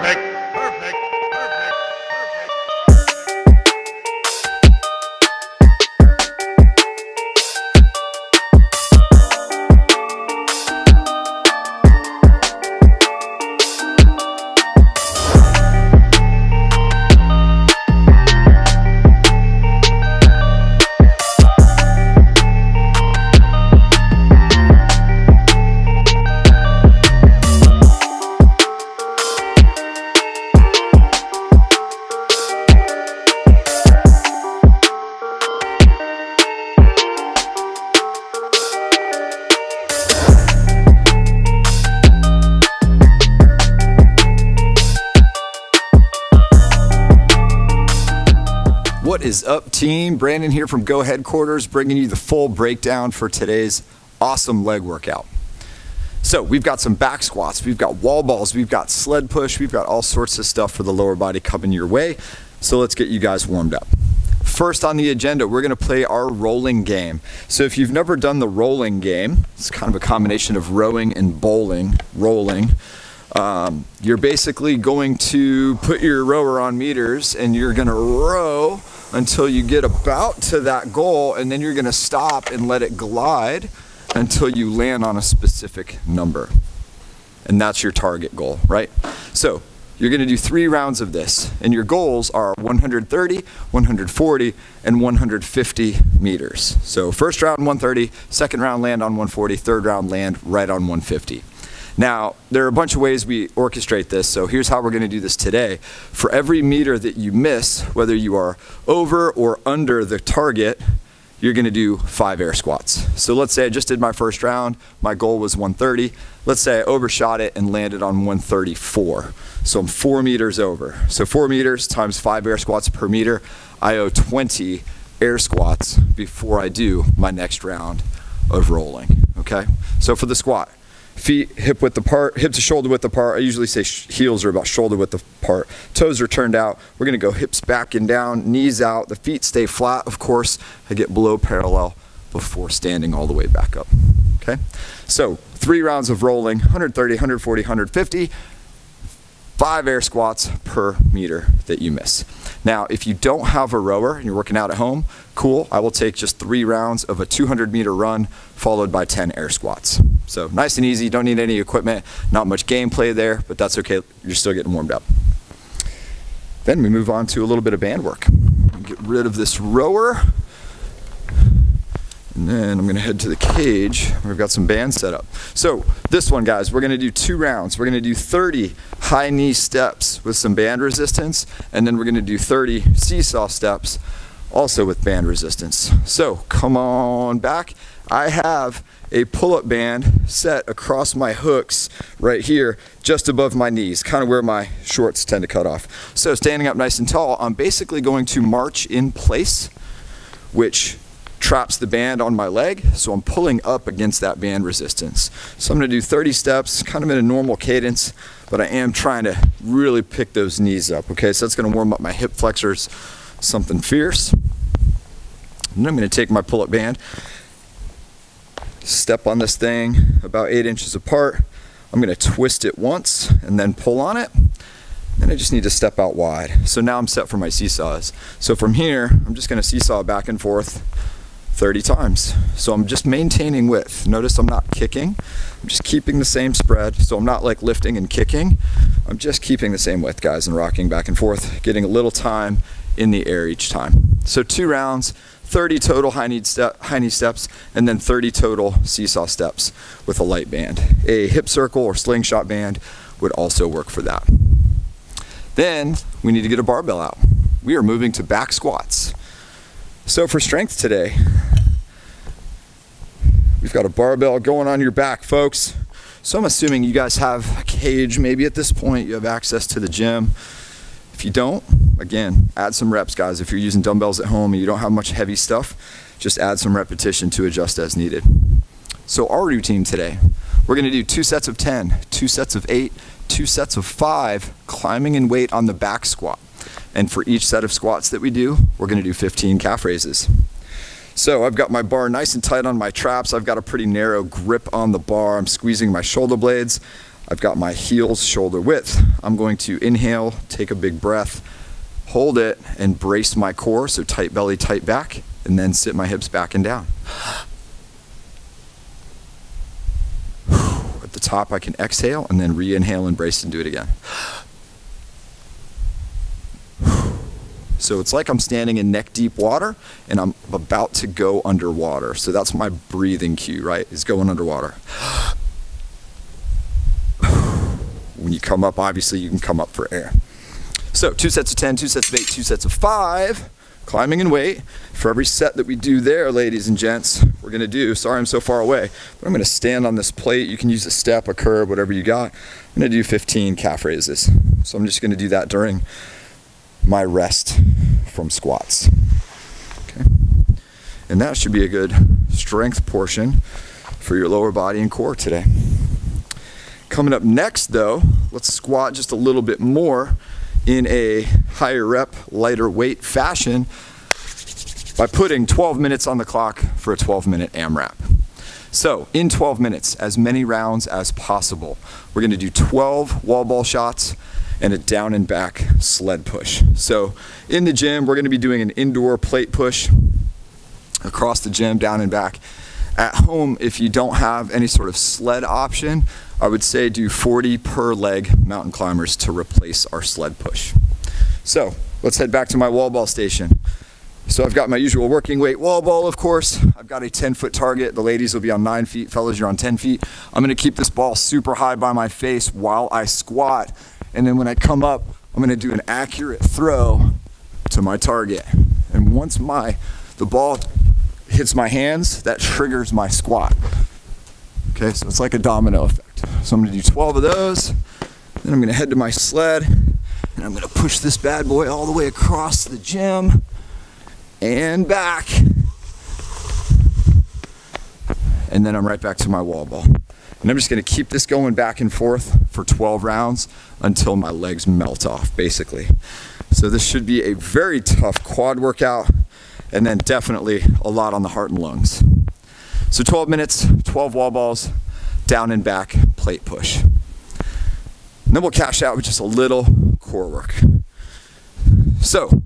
Perfect. Perfect. Perfect. What is up, team? Brandon here from Go Headquarters, bringing you the full breakdown for today's awesome leg workout. So we've got some back squats, we've got wall balls, we've got sled push, we've got all sorts of stuff for the lower body coming your way. So let's get you guys warmed up. First on the agenda, we're gonna play our rolling game. So if you've never done the rolling game, it's kind of a combination of rowing and bowling, rolling. You're basically going to put your rower on meters and you're gonna row until you get about to that goal, and then you're gonna stop and let it glide until you land on a specific number. And that's your target goal, right? So you're gonna do 3 rounds of this, and your goals are 130, 140, and 150 meters. So first round 130, second round land on 140, third round land right on 150. Now, there are a bunch of ways we orchestrate this, so here's how we're gonna do this today. For every meter that you miss, whether you are over or under the target, you're gonna do 5 air squats. So let's say I just did my first round, my goal was 130. Let's say I overshot it and landed on 134. So I'm 4 meters over. So 4 meters times 5 air squats per meter, I owe 20 air squats before I do my next round of rolling, okay? So for the squat, feet hip width apart, hip to shoulder width apart. I usually say heels are about shoulder width apart. Toes are turned out. We're gonna go hips back and down, knees out. The feet stay flat, of course. I get below parallel before standing all the way back up, okay? So 3 rounds of rolling, 130, 140, 150. 5 air squats per meter that you miss. Now, if you don't have a rower and you're working out at home, cool. I will take just 3 rounds of a 200-meter run followed by 10 air squats. So nice and easy, don't need any equipment, not much gameplay there, but that's okay, you're still getting warmed up. Then we move on to a little bit of band work. Get rid of this rower. And then I'm gonna head to the cage. We've got some bands set up. So this one, guys, we're gonna do 2 rounds. We're gonna do 30 high knee steps with some band resistance, and then we're gonna do 30 seesaw steps also with band resistance. So come on back. I have a pull-up band set across my hooks right here, just above my knees, kind of where my shorts tend to cut off. So standing up nice and tall, I'm basically going to march in place, which traps the band on my leg, so I'm pulling up against that band resistance. So I'm gonna do 30 steps, kind of in a normal cadence, but I am trying to really pick those knees up, okay? So that's gonna warm up my hip flexors, something fierce. And then I'm gonna take my pull-up band, step on this thing about 8 inches apart. I'm gonna twist it once and then pull on it. Then I just need to step out wide. So now I'm set for my seesaws. So from here, I'm just gonna seesaw back and forth 30 times. So I'm just maintaining width. Notice I'm not kicking. I'm just keeping the same spread. So I'm not like lifting and kicking. I'm just keeping the same width, guys, and rocking back and forth, getting a little time in the air each time. So 2 rounds, 30 total high knee steps, and then 30 total seesaw steps with a light band. A hip circle or slingshot band would also work for that. Then we need to get a barbell out. We are moving to back squats. So for strength today, we've got a barbell going on your back, folks. So I'm assuming you guys have a cage. Maybe at this point you have access to the gym. If you don't, again, add some reps, guys. If you're using dumbbells at home and you don't have much heavy stuff, just add some repetition to adjust as needed. So our routine today, we're gonna do 2 sets of 10, 2 sets of 8, 2 sets of 5, climbing in weight on the back squat. And for each set of squats that we do, we're gonna do 15 calf raises. So I've got my bar nice and tight on my traps. I've got a pretty narrow grip on the bar. I'm squeezing my shoulder blades. I've got my heels shoulder width. I'm going to inhale, take a big breath, hold it, and brace my core, so tight belly, tight back, and then sit my hips back and down. At the top, I can exhale, and then re-inhale and brace and do it again. So it's like I'm standing in neck deep water, and I'm about to go underwater. So that's my breathing cue, right, is going underwater. When you come up, obviously you can come up for air. So 2 sets of 10, 2 sets of 8, 2 sets of 5, climbing in weight. For every set that we do there, ladies and gents, we're gonna do, sorry I'm so far away, but I'm gonna stand on this plate. You can use a step, a curve, whatever you got. I'm gonna do 15 calf raises. So I'm just gonna do that during my rest from squats. Okay. And that should be a good strength portion for your lower body and core today. Coming up next though, let's squat just a little bit more in a higher rep, lighter weight fashion by putting 12 minutes on the clock for a 12-minute AMRAP. So in 12 minutes, as many rounds as possible, we're gonna do 12 wall ball shots and a down and back sled push. So in the gym, we're gonna be doing an indoor plate push across the gym, down and back. At home, if you don't have any sort of sled option, I would say do 40 per leg mountain climbers to replace our sled push. So let's head back to my wall ball station. So I've got my usual working weight wall ball, of course. I've got a 10-foot target. The ladies will be on 9 feet. Fellas, you're on 10 feet. I'm gonna keep this ball super high by my face while I squat. And then when I come up, I'm gonna do an accurate throw to my target. And once the ball hits my hands, that triggers my squat. Okay, so it's like a domino effect. So I'm gonna do 12 of those, then I'm gonna head to my sled, and I'm gonna push this bad boy all the way across the gym and back. And then I'm right back to my wall ball. And I'm just gonna keep this going back and forth for 12 rounds until my legs melt off, basically. So this should be a very tough quad workout, and then definitely a lot on the heart and lungs. So 12 minutes, 12 wall balls, down and back plate push. And then we'll cash out with just a little core work. So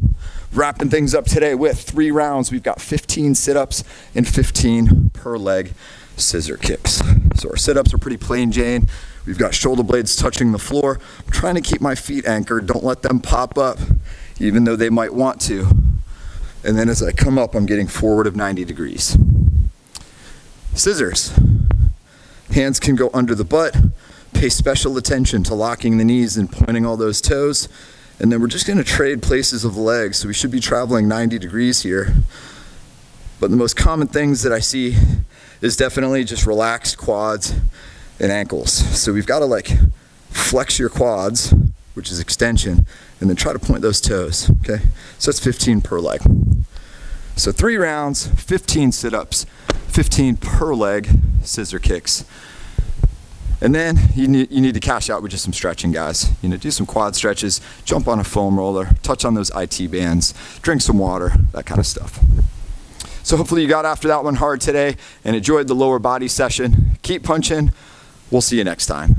wrapping things up today with 3 rounds, we've got 15 sit-ups and 15 per leg scissor kicks. So our sit-ups are pretty plain Jane. We've got shoulder blades touching the floor. I'm trying to keep my feet anchored. Don't let them pop up, even though they might want to. And then as I come up, I'm getting forward of 90 degrees. Scissors. Hands can go under the butt. Pay special attention to locking the knees and pointing all those toes. And then we're just gonna trade places of the legs. So we should be traveling 90 degrees here. But the most common things that I see is definitely just relaxed quads and ankles. So we've gotta like flex your quads, which is extension, and then try to point those toes, okay? So that's 15 per leg. So 3 rounds, 15 sit-ups, 15 per leg scissor kicks. And then you need to cash out with just some stretching, guys. You know, do some quad stretches, jump on a foam roller, touch on those IT bands, drink some water, that kind of stuff. So hopefully you got after that one hard today and enjoyed the lower body session. Keep punching. We'll see you next time.